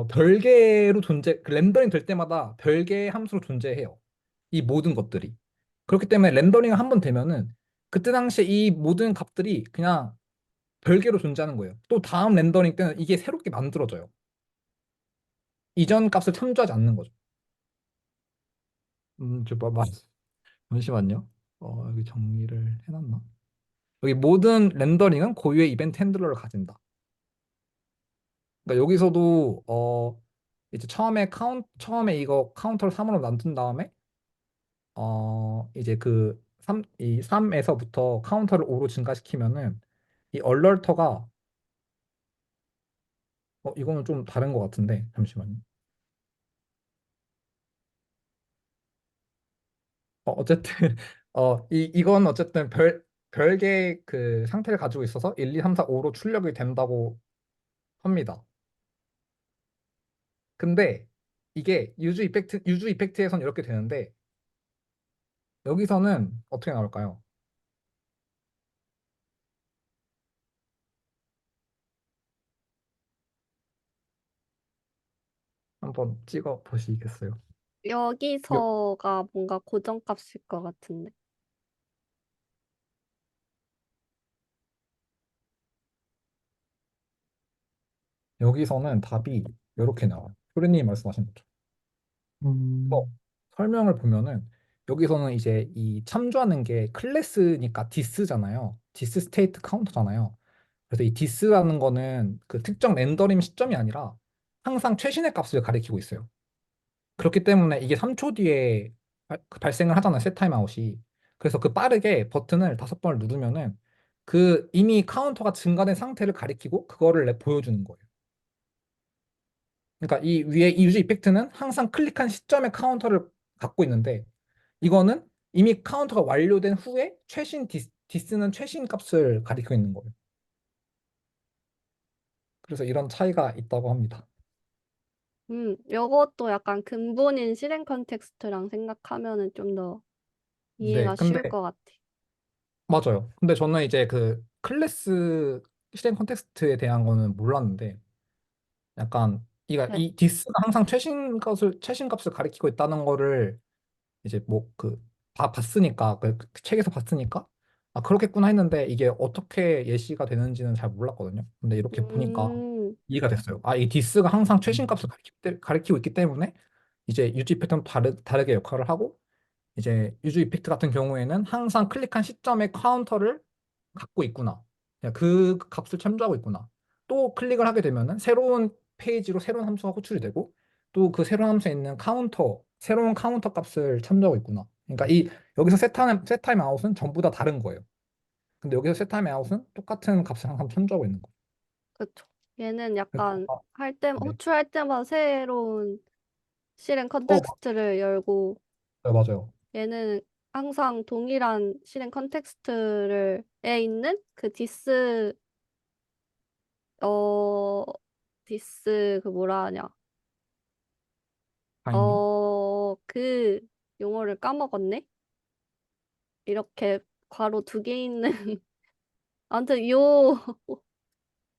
별개로 그 렌더링 될 때마다 별개의 함수로 존재해요. 이 모든 것들이. 그렇기 때문에 렌더링을 한 번 되면은 그때 당시에 이 모든 값들이 그냥 별개로 존재하는 거예요. 또 다음 렌더링 때는 이게 새롭게 만들어져요. 이전 값을 참조하지 않는 거죠. 잠시만요. 여기 정리를 해놨나? 여기 모든 렌더링은 고유의 이벤트 핸들러를 가진다. 그러니까 여기서도 이제 처음에 이거 카운터를 3으로 만든 다음에 이제 이 3에서부터 카운터를 5로 증가시키면은 이 얼럴터가 이거는 좀 다른 것 같은데 잠시만요. 어쨌든 이건 어쨌든 별개의 그 상태를 가지고 있어서 1, 2, 3, 4, 5로 출력이 된다고 합니다. 근데 이게 유즈 이펙트에선 이렇게 되는데 여기서는 어떻게 나올까요? 한번 찍어 보시겠어요? 여기서가 뭔가 고정값일 것 같은데. 여기서는 답이 이렇게 나와요. 소리님이 말씀하신 거죠. 어, 음, 설명을 보면은 여기서는 이제 이 참조하는 게 클래스니까 디스잖아요. 디스 스테이트 카운터잖아요. 그래서 이 디스라는 거는 그 특정 렌더링 시점이 아니라 항상 최신의 값을 가리키고 있어요. 그렇기 때문에 이게 3초 뒤에 발생을 하잖아요. 셋 타임아웃이. 그래서 그 빠르게 버튼을 5번을 누르면은 그 이미 카운터가 증가된 상태를 가리키고 그거를 보여주는 거예요. 그러니까 이 위에 이 유즈 이펙트는 항상 클릭한 시점의 카운터를 갖고 있는데 이거는 이미 카운터가 완료된 후에 최신 디스는 최신 값을 가리키고 있는 거예요. 그래서 이런 차이가 있다고 합니다. 요것도 약간 근본인 실행 컨텍스트랑 생각하면은 좀 더 네, 이해가 근데 쉬울 것 같아. 맞아요. 근데 저는 이제 그 클래스 실행 컨텍스트에 대한 거는 몰랐는데 약간 네. 이 디스가 항상 최신 값을 가리키고 있다는 거를 이제 뭐 그 봤으니까 그 책에서 봤으니까 아 그렇겠구나 했는데 이게 어떻게 예시가 되는지는 잘 몰랐거든요. 근데 이렇게 보니까 음, 이해가 됐어요. 아, 이 디스가 항상 최신 값을 가리키고 있기 때문에 이제 유지 패턴 다르게 역할을 하고 이제 유즈 이펙트 같은 경우에는 항상 클릭한 시점의 카운터를 갖고 있구나. 그냥 그 값을 참조하고 있구나. 또 클릭을 하게 되면은 새로운 페이지로 새로운 함수가 호출이 되고 또 그 새로운 함수에 있는 새로운 카운터 값을 참조하고 있구나. 그러니까 여기서 셋타임 아웃은 전부 다 다른 거예요. 근데 여기서 셋타임 아웃은 똑같은 값을 항상 참조하고 있는 거예요. 그쵸. 얘는 그래서 약간 할 때, 네. 호출할 때마다 새로운 실행 어, 컨텍스트를 열고, 맞아요. 얘는 항상 동일한 실행 컨텍스트에 있는 그 어, 그 뭐라 하냐. 바인딩. 그 용어를 까먹었네? 이렇게 괄호 2개 있는, 아무튼 요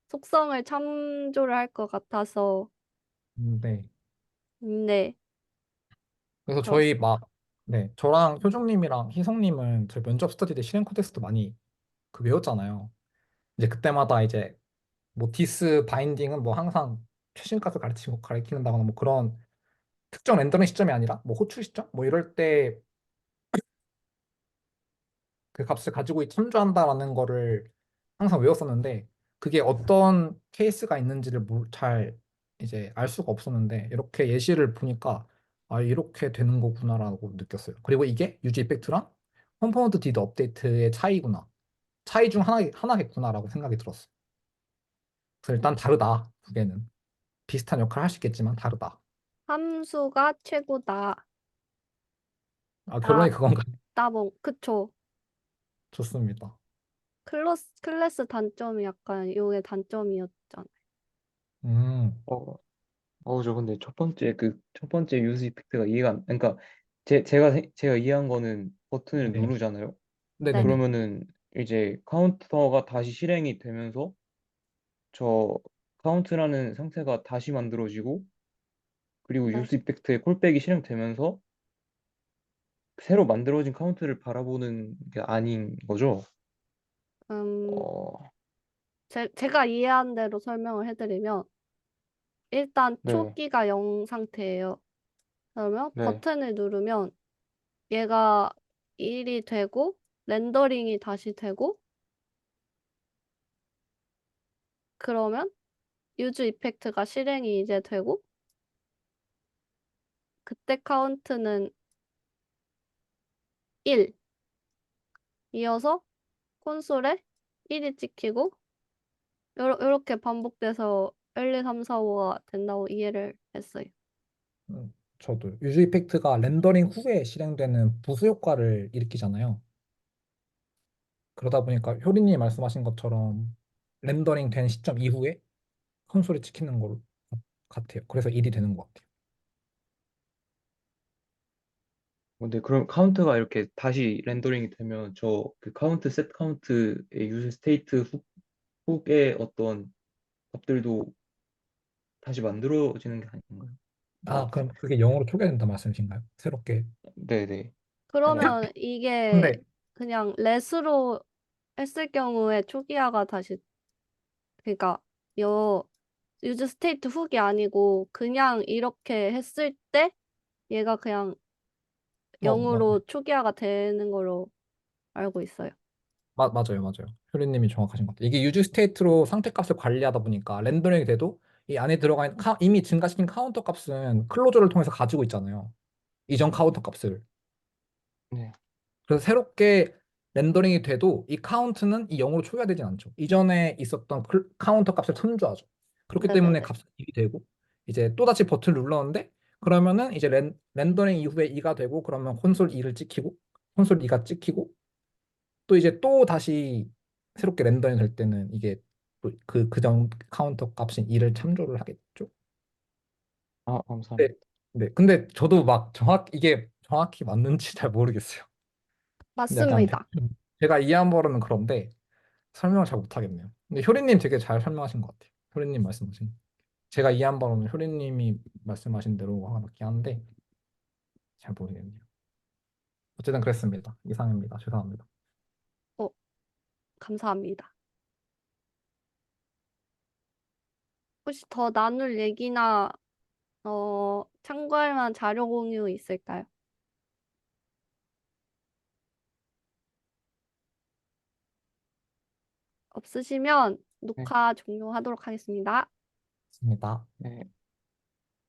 속성을 참조를 할 것 같아서, 네. 네, 그래서 그렇습니다. 네, 저랑 효정님이랑 희성님은 저희 면접 스터디 때 실행 콘텍스트 많이 외웠잖아요. 이제 그때마다 이제 뭐 디스 바인딩은 뭐 항상 최신값을 가리킨다거나 뭐 그런 특정 렌더링 시점이 아니라 뭐 호출 시점 뭐 이럴 때 그 값을 가지고 참조한다라는 거를 항상 외웠었는데 그게 어떤 케이스가 있는지를 잘 이제 알 수가 없었는데 이렇게 예시를 보니까 아 이렇게 되는 거구나라고 느꼈어요. 그리고 이게 유지 이펙트랑 컴포넌트 디드 업데이트의 차이구나. 차이 중 하나겠구나라고 생각이 들었어요. 그래서 일단 다르다. 두 개는 비슷한 역할을 할 수 있겠지만 다르다. 함수가 최고다. 아 아, 결론이 그건가요? 그쵸. 좋습니다. 클래스 단점이 약간 요게 단점이었잖아요. 음, 어, 저 근데 첫 번째 유즈 이펙트가 이해가 안, 그러니까 제가 이해한 거는 버튼을 네, 누르잖아요. 네네. 네네네. 그러면은 이제 카운터가 다시 실행이 되면서 저 카운트라는 상태가 다시 만들어지고 그리고 네. 유스 이펙트의 콜백이 실행되면서 새로 만들어진 카운트를 바라보는 게 아닌 거죠? 음, 어, 제가 이해한 대로 설명을 해드리면, 일단 네, 초기가 0 상태예요. 그러면 네. 버튼을 누르면 얘가 1이 되고, 렌더링이 다시 되고, 그러면 유즈 이펙트가 실행이 이제 되고, 그때 카운트는 1. 이어서 콘솔에 1이 찍히고, 요렇게 반복돼서 1, 2, 3, 4, 5가 된다고 이해를 했어요. 저도 유즈 이펙트가 렌더링 후에 실행되는 부수 효과를 일으키잖아요. 그러다 보니까 효린님이 말씀하신 것처럼 렌더링 된 시점 이후에 콘솔이 찍히는 것 같아요. 그래서 일이 되는 것 같아요. 근데 그럼 카운트가 이렇게 다시 렌더링이 되면 저 그 카운트 셋 카운트의 유즈 스테이트 훅의 어떤 값들도 다시 만들어지는 게 아닌가요? 아, 뭐, 그럼 그게 영어로 초기화된다 말씀이신가요? 새롭게. 네네. 어, 그러면 이게 근데 그냥 렛으로 했을 경우에 초기화가 다시, 그러니까 요 유즈 스테이트 훅이 아니고 그냥 이렇게 했을 때 얘가 그냥 맞아요. 0으로 초기화가 되는 걸로 알고 있어요. 맞아요, 맞아요. 효린님이 정확하신 것 같아요. 이게 유즈 스테이트로 상태값을 관리하다 보니까 렌더링이 돼도 이 안에 들어가 있는 이미 증가시킨 카운터 값은 클로저를 통해서 가지고 있잖아요. 이전 카운터 값을. 네. 그래서 새롭게 렌더링이 돼도 이 카운트는 이 0으로 초기화되진 않죠. 이전에 있었던 카운터 값을 참조하죠. 그렇기 때문에 네네네. 값은 1이 되고 이제 또다시 버튼을 눌렀는데 그러면은 이제 렌더링 이후에 2가 되고 그러면 콘솔 2를 찍히고 콘솔 2가 찍히고 또 이제 또 다시 새롭게 렌더링 될 때는 이게 또 그전 카운터 값인 2를 참조를 하겠죠. 아, 네. 감사합니다. 네. 근데 저도 막 이게 정확히 맞는지 잘 모르겠어요. 근데 약간 맞습니다. 제가 이해한 바로는 그런데 설명을 잘 못하겠네요. 근데 효리님 되게 잘 설명하신 것 같아요. 효리님 말씀하신. 제가 이해한 바로는 효리님이 말씀하신 대로 하나 맞긴 한데 잘 모르겠네요. 어쨌든 그랬습니다. 이상입니다. 죄송합니다. 어, 감사합니다. 혹시 더 나눌 얘기나 참고할 만한 자료 공유 있을까요? 없으시면 네, 녹화 종료하도록 하겠습니다. 맞습니다. 네.